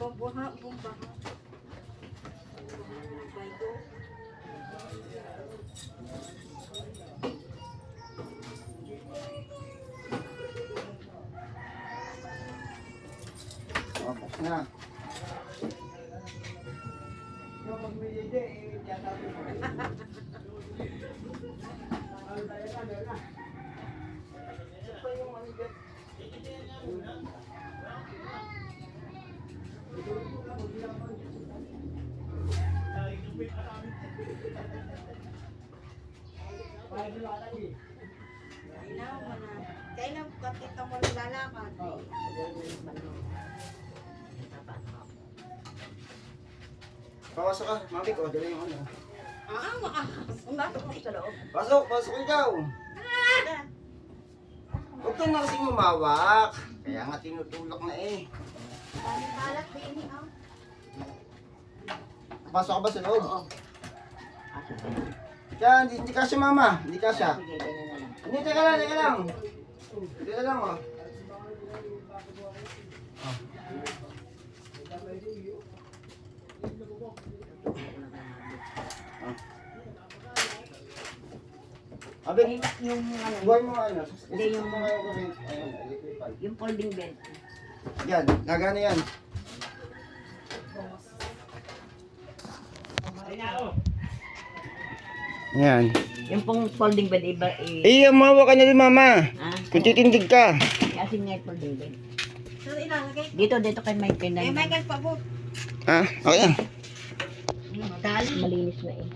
Bubuha, bubaha. Bago. Tapos na. Kailan katita mo lalakad? Pasok ka, mami ko, dala yung ano. Umasok mo sa loob. Pasok, pasok ikaw. Huwag ka na kasing umawak. Kaya nga tinutulak na eh. Balat din ah. Pasok ka ba sa loob? Oo. Yan, hindi kasya mama. Hindi kasya. Hindi, teka lang, teka lang. Teka lang oh. Abi, Yung ano, buhay mo ano. Hindi, yung- Ayun, electrical. yung folding bed. Yan, gagana yan. Yan. Yung pong folding bed iba Umawa ka na din mama. Kung titindig ka. kasi nga yung folding bed. So ilalagay. Dito kay Mike Eh, Michael, pabot. Ah, okay yan. Malinis na eh.